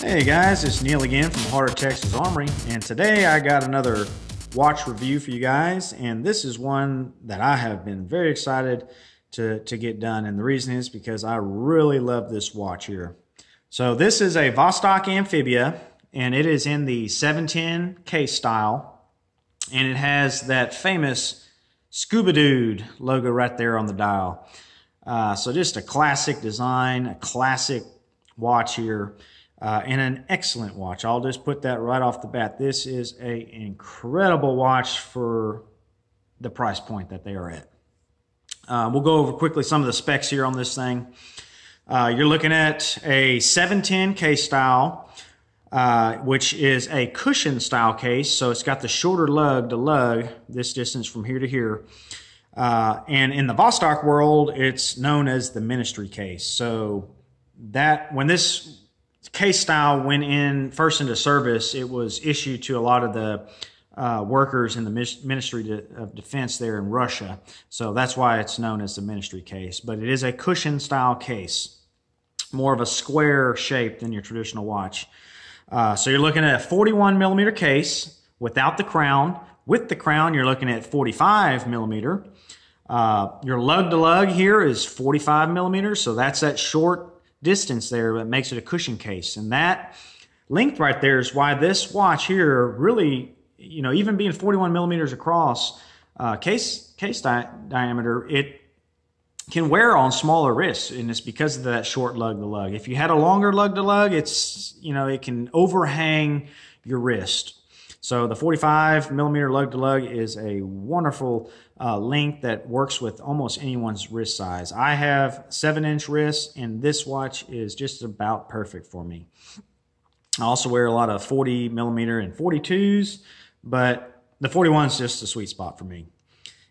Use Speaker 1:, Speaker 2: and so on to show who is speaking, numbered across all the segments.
Speaker 1: Hey guys, it's Neil again from Heart of Texas Armory, and today I got another watch review for you guys, and this is one that I have been very excited to get done, and the reason is because I really love this watch here. So this is a Vostok Amphibia, and it is in the 710 case style, and it has that famous Scuba Dude logo right there on the dial. So just a classic design, a classic watch here. And an excellent watch. I'll just put that right off the bat. This is an incredible watch for the price point that they are at. We'll go over quickly some of the specs here on this thing. You're looking at a 710 case style, which is a cushion style case. So it's got the shorter lug to lug, this distance from here to here. And in the Vostok world, it's known as the ministry case. So that when this case style went first into service, it was issued to a lot of the workers in the Ministry of Defense there in Russia. So that's why it's known as the ministry case. But it is a cushion style case, more of a square shape than your traditional watch. So you're looking at a 41 millimeter case without the crown. With the crown, you're looking at 45 millimeter. Your lug to lug here is 45 millimeters. So that's that short distance there that makes it a cushion case, and that length right there is why this watch here really, even being 41 millimeters across case diameter, it can wear on smaller wrists, and it's because of that short lug to lug. If you had a longer lug to lug, it's it can overhang your wrist. So the 45 millimeter lug to lug is a wonderful length that works with almost anyone's wrist size. I have 7-inch wrists, and this watch is just about perfect for me. I also wear a lot of 40 millimeter and 42s, but the 41 is just a sweet spot for me.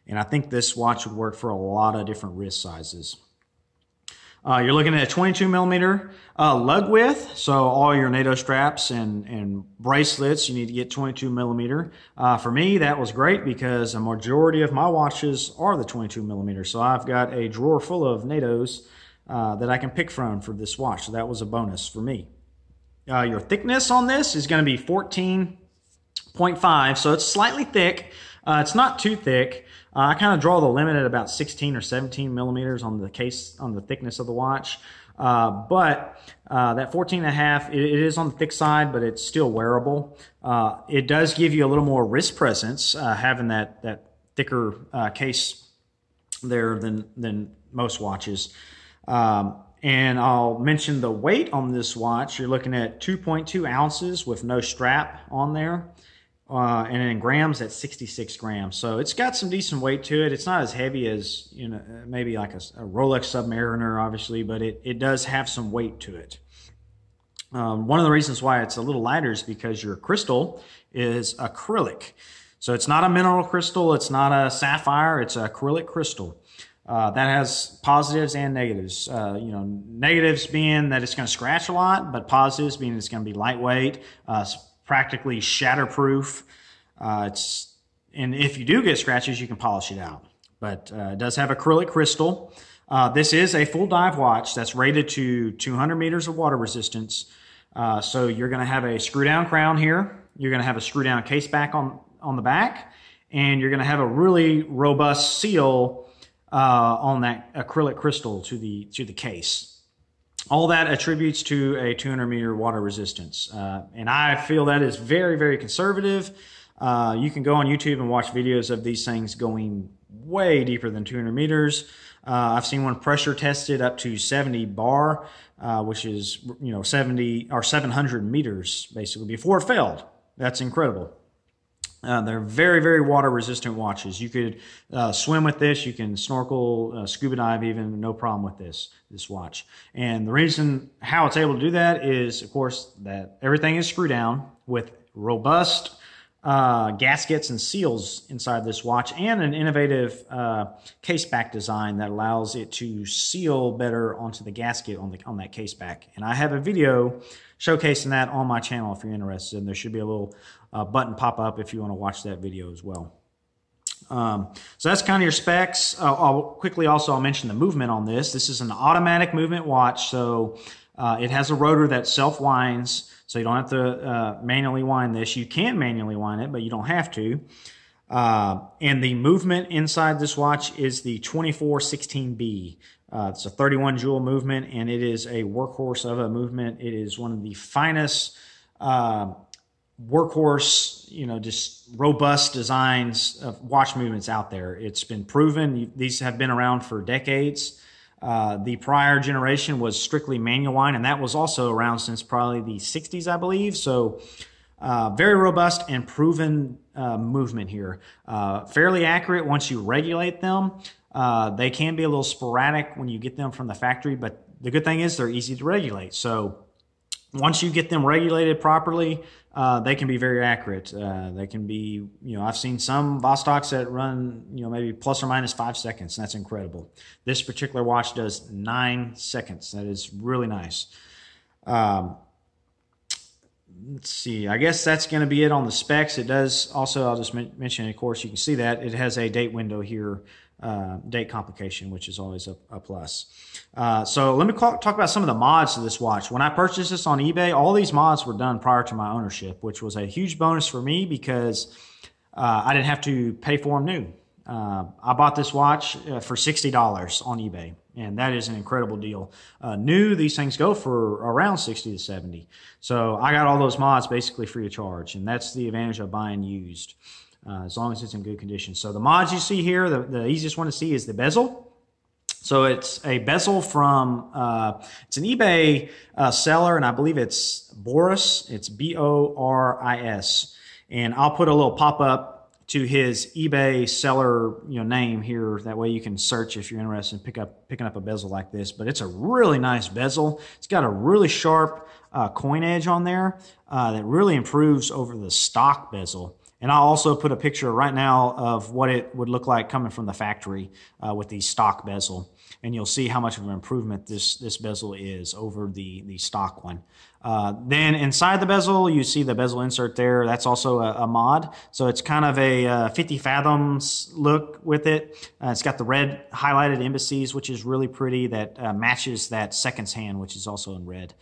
Speaker 1: And I think this watch would work for a lot of different wrist sizes. You're looking at a 22 millimeter lug width, so all your NATO straps and bracelets, you need to get 22 millimeter. For me, that was great because a majority of my watches are the 22 millimeter, so I've got a drawer full of NATOs that I can pick from for this watch, so that was a bonus for me. Your thickness on this is going to be 14.5, so it's slightly thick. It's not too thick. I kind of draw the limit at about 16 or 17 millimeters on the case, on the thickness of the watch. But that 14.5, it is on the thick side, but it's still wearable. It does give you a little more wrist presence, having that thicker case there than most watches. And I'll mention the weight on this watch. You're looking at 2.2 ounces with no strap on there. And in grams, at 66 grams. So it's got some decent weight to it. It's not as heavy as, maybe like a Rolex Submariner, obviously, but it does have some weight to it. One of the reasons why it's a little lighter is because your crystal is acrylic. So it's not a mineral crystal. It's not a sapphire. It's acrylic crystal. That has positives and negatives. Negatives being that it's going to scratch a lot, but positives being it's going to be lightweight, practically shatterproof. And if you do get scratches, you can polish it out. But it does have acrylic crystal. This is a full dive watch that's rated to 200 meters of water resistance. So you're going to have a screw down crown here. You're going to have a screw down case back on the back, and you're going to have a really robust seal on that acrylic crystal to the case. All that attributes to a 200 meter water resistance. And I feel that is very, very conservative. You can go on YouTube and watch videos of these things going way deeper than 200 meters. I've seen one pressure tested up to 70 bar, which is, 70 or 700 meters basically before it failed. That's incredible. They're very, very water resistant watches. You could swim with this. You can snorkel, scuba dive even, no problem with this watch. And the reason how it's able to do that is, of course, that everything is screw down with robust gaskets and seals inside this watch, and an innovative case back design that allows it to seal better onto the gasket on that case back. And I have a video showcasing that on my channel if you're interested, and there should be a little button pop up if you want to watch that video as well. So that's kind of your specs. I'll quickly also mention the movement on this. This is an automatic movement watch, so It has a rotor that self-winds, so you don't have to manually wind this. You can manually wind it, but you don't have to. And the movement inside this watch is the 2416B. It's a 31 joule movement, and it is a workhorse of a movement. It is one of the finest workhorse, just robust designs of watch movements out there. It's been proven. These have been around for decades. The prior generation was strictly manual wind, and that was also around since probably the 60s, I believe. So very robust and proven movement here. Fairly accurate once you regulate them. They can be a little sporadic when you get them from the factory, but the good thing is they're easy to regulate. So once you get them regulated properly, they can be very accurate. They can be, I've seen some Vostoks that run, maybe plus or minus 5 seconds. And that's incredible. This particular watch does 9 seconds. That is really nice. Let's see. I guess that's going to be it on the specs. It does also, I'll just mention, of course, you can see that it has a date window here, date complication, which is always a plus. So let me talk about some of the mods to this watch. When I purchased this on eBay, all these mods were done prior to my ownership, which was a huge bonus for me because I didn't have to pay for them new. I bought this watch for $60 on eBay, and that is an incredible deal. New, these things go for around 60 to 70. So I got all those mods basically free of charge, and that's the advantage of buying used, as long as it's in good condition. So the mods you see here, the easiest one to see is the bezel. So it's a bezel from, it's an eBay seller, and I believe it's Boris. It's B-O-R-I-S. And I'll put a little pop-up to his eBay seller name here. That way you can search if you're interested in picking up a bezel like this. But it's a really nice bezel. It's got a really sharp coin edge on there that really improves over the stock bezel. And I'll also put a picture right now of what it would look like coming from the factory with the stock bezel. And you'll see how much of an improvement this bezel is over the stock one. Then inside the bezel, you see the bezel insert there. That's also a mod. So it's kind of a 50 fathoms look with it. It's got the red highlighted embassies, which is really pretty. That matches that seconds hand, which is also in red.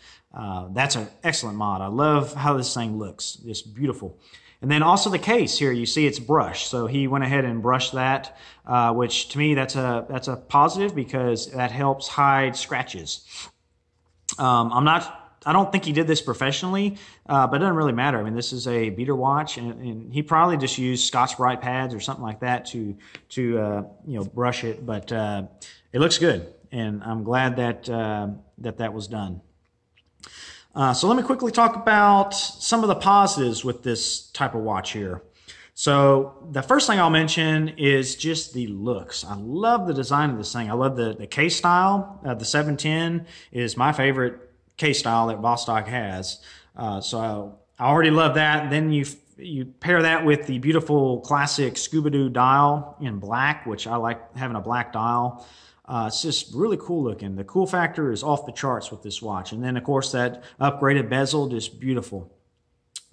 Speaker 1: That's an excellent mod. I love how this thing looks. It's beautiful. And then also the case here, you see it's brushed. So he went ahead and brushed that, which to me that's a positive because that helps hide scratches. I don't think he did this professionally, but it doesn't really matter. I mean, this is a beater watch, and he probably just used Scotch-Brite pads or something like that to brush it. But it looks good, and I'm glad that that was done. So let me quickly talk about some of the positives with this type of watch here. So the first thing I'll mention is just the looks. I love the design of this thing. I love the case style. The 710 is my favorite case style that Vostok has. So I already love that. Then you pair that with the beautiful classic Scooby-Doo dial in black, which I like having a black dial. It's just really cool looking. The cool factor is off the charts with this watch. And then, of course, that upgraded bezel, just beautiful.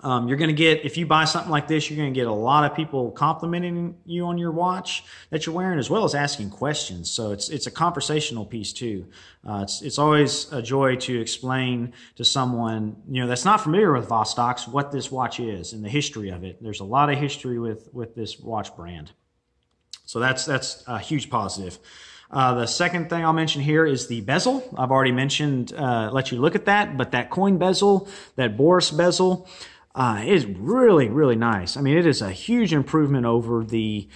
Speaker 1: You're going to get, if you buy something like this, you're going to get a lot of people complimenting you on your watch that you're wearing, as well as asking questions. So it's a conversational piece too. It's always a joy to explain to someone, that's not familiar with Vostoks what this watch is and the history of it. There's a lot of history with this watch brand. So that's a huge positive. The second thing I'll mention here is the bezel. I've already mentioned, let you look at that, but that coin bezel, that Boris bezel, is really, really nice. I mean, it is a huge improvement over the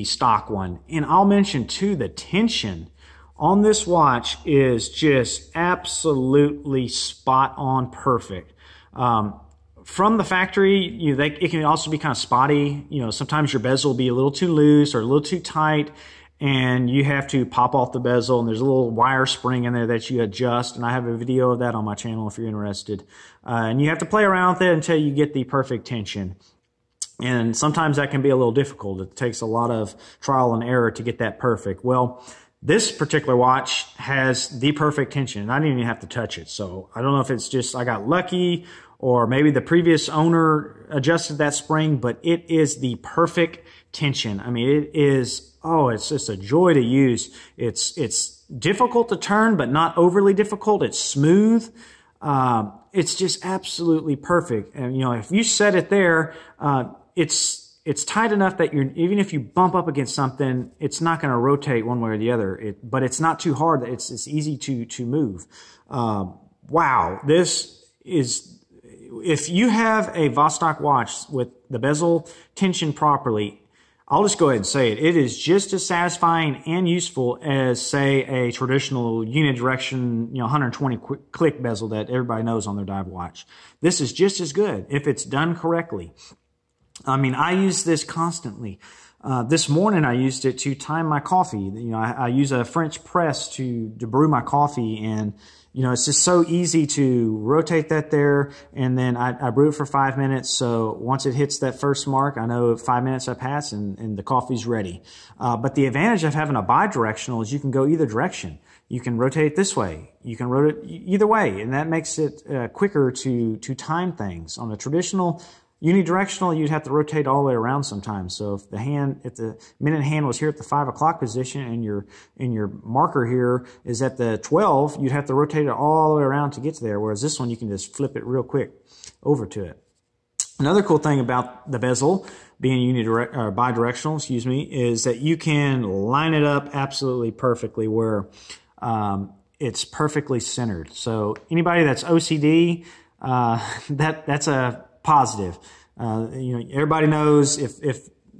Speaker 1: stock one. And I'll mention too, the tension on this watch is just absolutely spot on perfect. From the factory, it can also be kind of spotty. Sometimes your bezel will be a little too loose or a little too tight, and you have to pop off the bezel, and there's a little wire spring in there that you adjust, and I have a video of that on my channel if you're interested. And you have to play around with it until you get the perfect tension. And sometimes that can be a little difficult. It takes a lot of trial and error to get that perfect. Well, this particular watch has the perfect tension, and I didn't even have to touch it. So I don't know if it's just I got lucky or maybe the previous owner adjusted that spring, but it is the perfect tension. I mean, it is, oh, it's just a joy to use. It's difficult to turn, but not overly difficult. It's smooth. It's just absolutely perfect. And, you know, if you set it there, it's tight enough that even if you bump up against something, it's not going to rotate one way or the other. But it's not too hard. It's easy to move. Wow. This is, if you have a Vostok watch with the bezel tensioned properly, I'll just go ahead and say it. It is just as satisfying and useful as, say, a traditional unidirection, 120 click bezel that everybody knows on their dive watch. This is just as good if it's done correctly. I mean, I use this constantly. This morning I used it to time my coffee. I use a French press to brew my coffee, and it's just so easy to rotate that there, and then I brew it for 5 minutes. So once it hits that first mark, I know 5 minutes have passed and the coffee's ready. But the advantage of having a bidirectional is you can go either direction. You can rotate it this way. You can rotate either way, and that makes it quicker to time things. On a traditional unidirectional, you'd have to rotate all the way around sometimes. So if the minute hand was here at the 5 o'clock position and your marker here is at the 12, you'd have to rotate it all the way around to get to there. Whereas this one, you can just flip it real quick over to it. Another cool thing about the bezel being bidirectional, is that you can line it up absolutely perfectly where it's perfectly centered. So anybody that's OCD, that's a positive. Everybody knows if a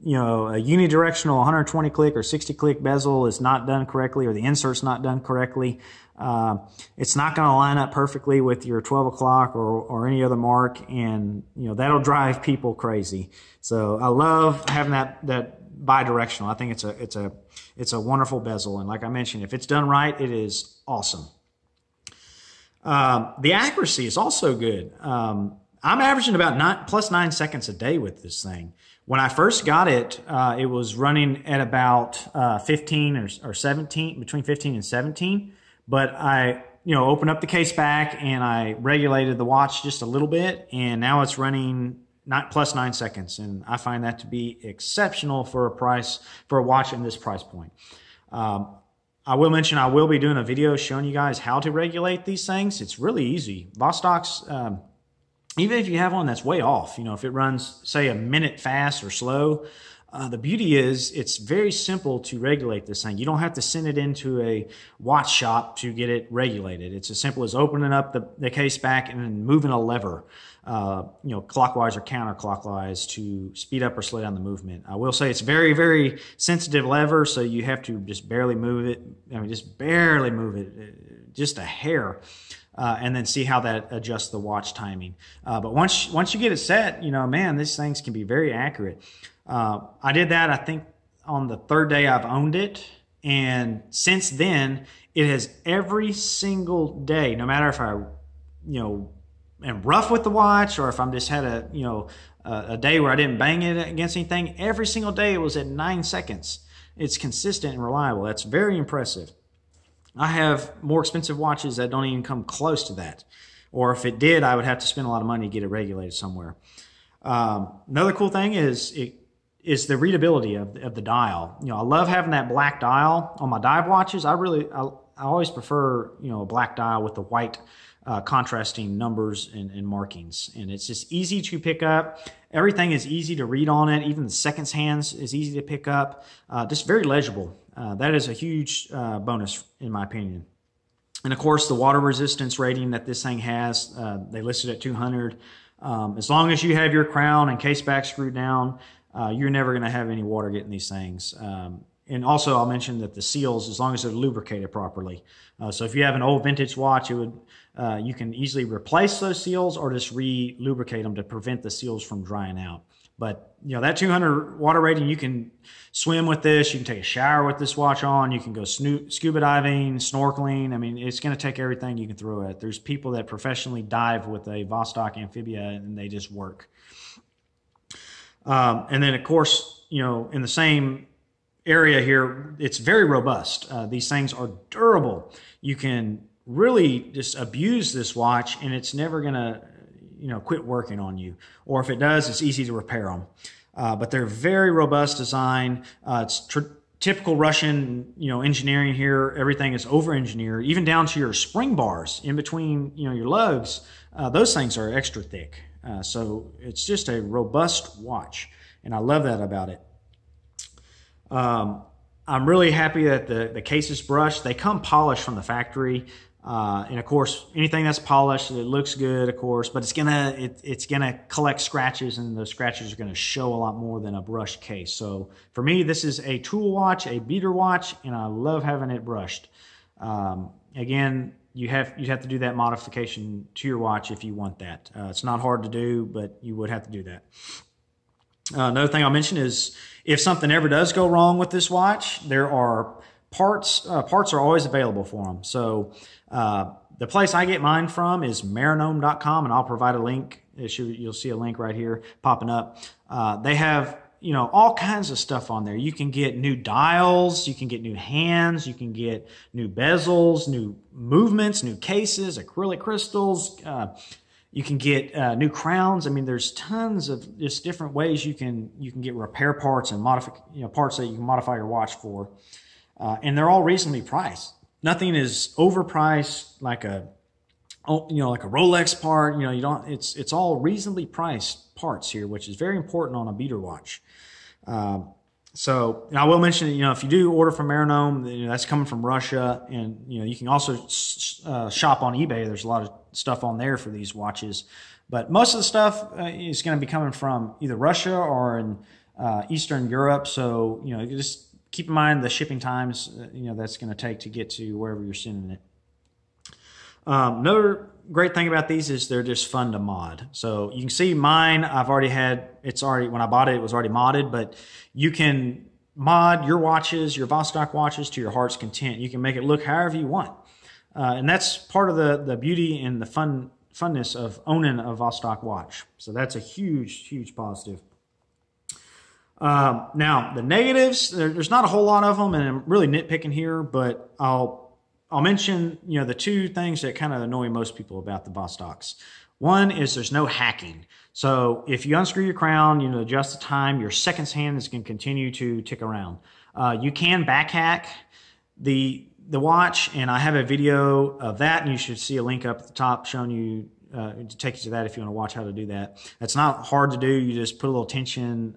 Speaker 1: unidirectional 120 click or 60 click bezel is not done correctly, or the insert's not done correctly, it's not going to line up perfectly with your 12 o'clock or any other mark, and that'll drive people crazy. So I love having that bidirectional. I think it's a wonderful bezel, and like I mentioned, if it's done right, it is awesome. The accuracy is also good. I'm averaging about plus 9 seconds a day with this thing. When I first got it, it was running at about 15 or 17, between 15 and 17. But I, opened up the case back and I regulated the watch just a little bit, and now it's running plus 9 seconds. And I find that to be exceptional for a watch in this price point. I will mention I will be doing a video showing you guys how to regulate these things. It's really easy. Vostok's, even if you have one that's way off, if it runs, say, a minute fast or slow, the beauty is it's very simple to regulate this thing. You don't have to send it into a watch shop to get it regulated. It's as simple as opening up the case back and then moving a lever, clockwise or counterclockwise to speed up or slow down the movement. I will say it's very, very sensitive lever, so you have to just barely move it. Just barely move it, just a hair. And then see how that adjusts the watch timing. But once you get it set, man, these things can be very accurate. I did that, I think, on the 3rd day I've owned it. And since then, it has every single day, no matter if I, am rough with the watch or if I'm just had a day where I didn't bang it against anything, every single day it was at 9 seconds. It's consistent and reliable. That's very impressive. I have more expensive watches that don't even come close to that. Or if it did, I would have to spend a lot of money to get it regulated somewhere. Another cool thing is the readability of the dial. I love having that black dial on my dive watches. I always prefer, a black dial with the white contrasting numbers and markings. And it's just easy to pick up. Everything is easy to read on it. Even the seconds hands is easy to pick up. Just very legible. That is a huge bonus in my opinion. And of course, the water resistance rating that this thing has, they listed at 200. As long as you have your crown and case back screwed down, you're never going to have any water getting these things. And also, I'll mention that the seals, as long as they're lubricated properly. So if you have an old vintage watch, you can easily replace those seals or just re-lubricate them to prevent the seals from drying out. But, that 200 water rating, you can swim with this. You can take a shower with this watch on. You can go scuba diving, snorkeling. I mean, it's going to take everything you can throw at it. There's people that professionally dive with a Vostok Amphibia, and they just work. And then, of course, in the same area here, it's very robust. These things are durable. You can really just abuse this watch, and it's never going to quit working on you. Or if it does, it's easy to repair them. But they're very robust design. It's typical Russian, engineering here. Everything is over-engineered, even down to your spring bars in between, your lugs. Those things are extra thick. So it's just a robust watch, and I love that about it. I'm really happy that the case is brushed. They come polished from the factory. And of course, anything that's polished, it looks good, of course, but it's gonna collect scratches, and those scratches are gonna show a lot more than a brushed case. So for me, this is a tool watch, a beater watch, and I love having it brushed. Again, you'd have to do that modification to your watch if you want that. It's not hard to do, but you would have to do that. Another thing I'll mention is if something ever does go wrong with this watch, there are parts are always available for them. So the place I get mine from is marinome.com, and I'll provide a link. You'll see a link right here popping up. They have all kinds of stuff on there. You can get new dials, you can get new hands, you can get new bezels, new movements, new cases, acrylic crystals. You can get new crowns. I mean, there's tons of just different ways you can get repair parts and parts that you can modify your watch for. And they're all reasonably priced. Nothing is overpriced like a Rolex part. It's all reasonably priced parts here, which is very important on a beater watch. So, and I will mention, if you do order from Marinome, that's coming from Russia, and you can also shop on eBay. There's a lot of stuff on there for these watches, but most of the stuff is going to be coming from either Russia or in Eastern Europe. So, just keep in mind the shipping times, that's going to take to get to wherever you're sending it. Another great thing about these is they're just fun to mod. So you can see mine, when I bought it, it was already modded, but you can mod your watches, your Vostok watches, to your heart's content. You can make it look however you want. And that's part of the beauty and the funness of owning a Vostok watch. So that's a huge, huge positive. Now the negatives, there's not a whole lot of them, and I'm really nitpicking here, but I'll mention, the two things that kind of annoy most people about the Vostoks. One is there's no hacking. So if you unscrew your crown, adjust the time, your seconds hand is going to continue to tick around. You can back hack the watch, and I have a video of that, and you should see a link up at the top showing you, to take you to that if you want to watch how to do that. It's not hard to do. You just put a little tension,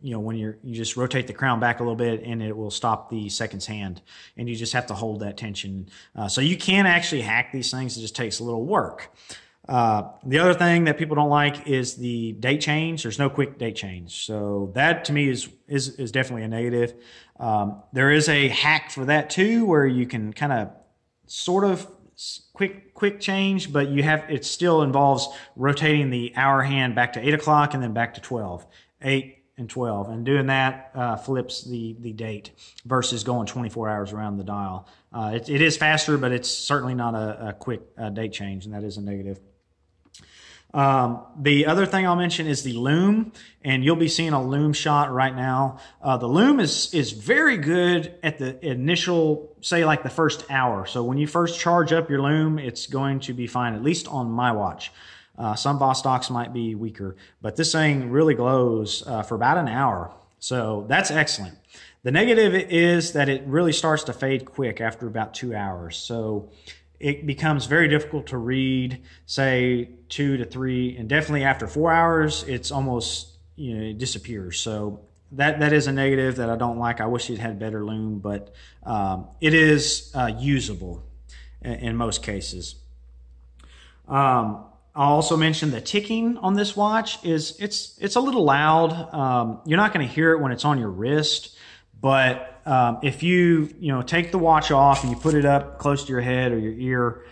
Speaker 1: when you just rotate the crown back a little bit, and it will stop the seconds hand, and you just have to hold that tension. So you can actually hack these things. It just takes a little work. The other thing that people don't like is the date change. There's no quick date change. So that to me is definitely a negative. There is a hack for that too, where you can kind of sort of quick change, but it still involves rotating the hour hand back to 8 o'clock and then back to 12. 8 and 12, and doing that flips the date versus going 24 hours around the dial. It is faster, but it's certainly not a quick date change, and that is a negative. The other thing I'll mention is the loom, and you'll be seeing a loom shot right now. The loom is very good at the initial, say like the first hour. So when you first charge up your loom, it's going to be fine, at least on my watch. Some Vostoks might be weaker, but this thing really glows for about an hour. So that's excellent. The negative is that it really starts to fade quick after about 2 hours. So it becomes very difficult to read, say 2 to 3, and definitely after 4 hours, it's almost, it disappears. So that is a negative that I don't like. I wish it had better loom, but it is usable in most cases. I'll also mention the ticking on this watch it's a little loud. You're not going to hear it when it's on your wrist, but if you take the watch off and you put it up close to your head or your ear,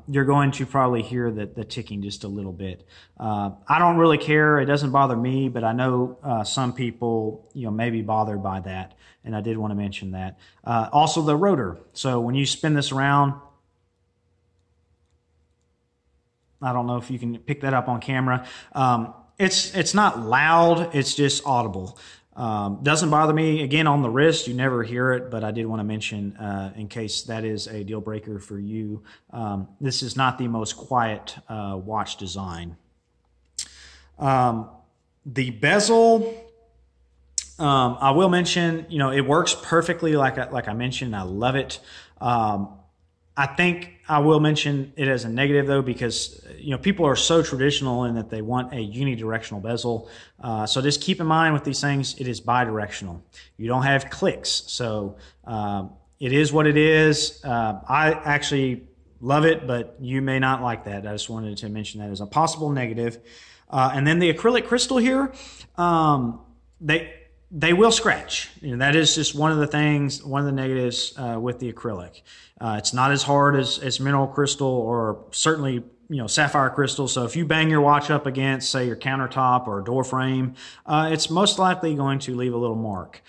Speaker 1: you're going to probably hear the ticking just a little bit. I don't really care. It doesn't bother me, but I know some people may be bothered by that, and I did want to mention that. Also the rotor. So when you spin this around, I don't know if you can pick that up on camera. It's not loud, it's just audible. Doesn't bother me. Again, on the wrist, you never hear it, but I did want to mention, in case that is a deal breaker for you, this is not the most quiet watch design. The bezel, I will mention, you know, it works perfectly like I mentioned. I love it. I think I will mention it as a negative though, because, you know, people are so traditional in that they want a unidirectional bezel. So just keep in mind with these things, it is bidirectional. You don't have clicks. So it is what it is. I actually love it, but you may not like that. I just wanted to mention that as a possible negative. And then the acrylic crystal here, they will scratch. You know, that is just one of the things, one of the negatives with the acrylic. It's not as hard as mineral crystal or certainly, you know, sapphire crystal. So if you bang your watch up against, say, your countertop or door frame, it's most likely going to leave a little mark.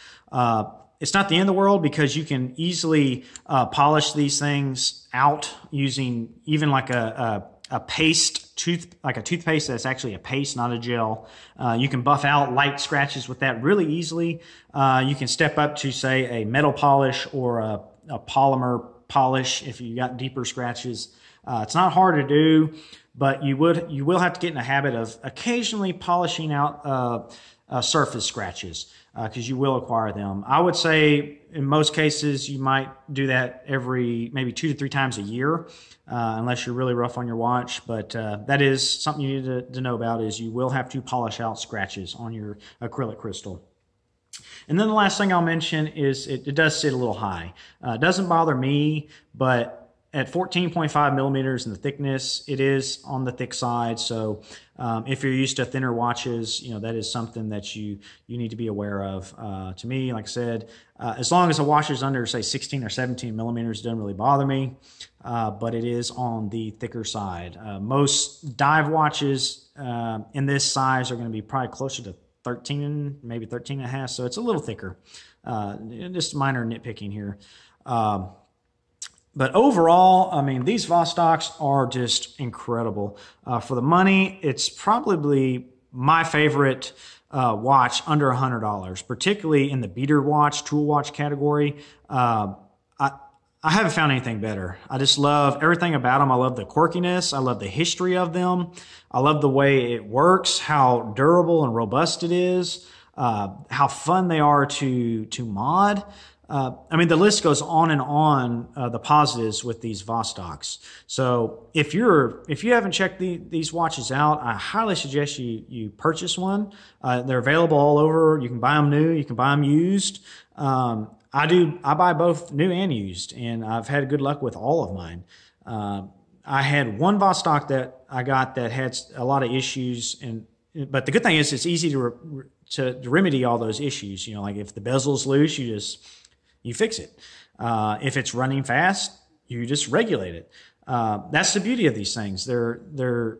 Speaker 1: It's not the end of the world because you can easily polish these things out using even like a paste like a toothpaste that's actually a paste, not a gel. You can buff out light scratches with that really easily. You can step up to, say, a metal polish or a polymer polish if you got deeper scratches. It's not hard to do, but you will have to get in the habit of occasionally polishing out surface scratches because you will acquire them. I would say in most cases you might do that every maybe 2 to 3 times a year. Unless you're really rough on your watch, but that is something you need to know about, is you will have to polish out scratches on your acrylic crystal. And then the last thing I'll mention is it does sit a little high. It doesn't bother me, but at 14.5 millimeters in the thickness, it is on the thick side. So if you're used to thinner watches, you know, that is something that you need to be aware of. To me, like I said, as long as a watch is under, say, 16 or 17 millimeters, it doesn't really bother me. But it is on the thicker side. Most dive watches in this size are going to be probably closer to 13, maybe 13 and a half. So it's a little thicker. Just minor nitpicking here. But overall, I mean, these Vostoks are just incredible. For the money, it's probably my favorite watch under $100, particularly in the beater watch, tool watch category. I haven't found anything better. I just love everything about them. I love the quirkiness. I love the history of them. I love the way it works, how durable and robust it is, how fun they are to mod. I mean, the list goes on and on, the positives with these Vostoks. So if you haven't checked these watches out, I highly suggest you purchase one. They're available all over. You can buy them new. You can buy them used. I buy both new and used, and I've had good luck with all of mine. I had one Vostok that I got that had a lot of issues, but the good thing is it's easy to remedy all those issues. You know, like if the bezel's loose, you fix it. If it's running fast, you just regulate it. That's the beauty of these things. They're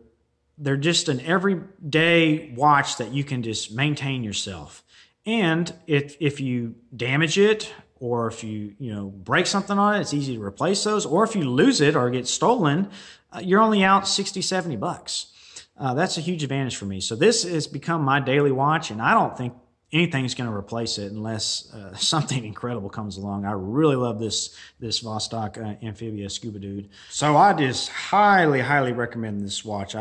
Speaker 1: just an everyday watch that you can just maintain yourself. And if you damage it, or if you break something on it, it's easy to replace those. Or if you lose it or get stolen, you're only out $60-$70. That's a huge advantage for me. So this has become my daily watch, and I don't think anything's going to replace it unless something incredible comes along. I really love this Vostok Amphibia Scuba Dude. So I just highly, highly recommend this watch.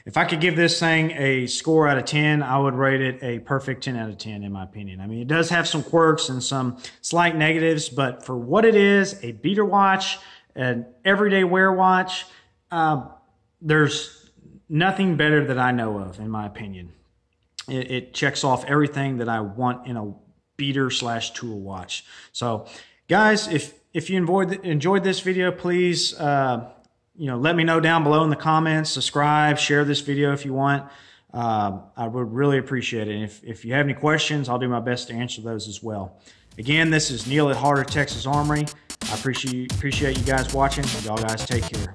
Speaker 1: If I could give this thing a score out of 10, I would rate it a perfect 10 out of 10 in my opinion. I mean, it does have some quirks and some slight negatives, but for what it is, a beater watch, an everyday wear watch, there's nothing better that I know of in my opinion. It checks off everything that I want in a beater/tool watch. So, guys, if you enjoyed this video, please let me know down below in the comments. Subscribe, share this video if you want. I would really appreciate it. And if you have any questions, I'll do my best to answer those as well. Again, this is Neil at Harder Texas Armory. I appreciate you guys watching. Y'all guys take care.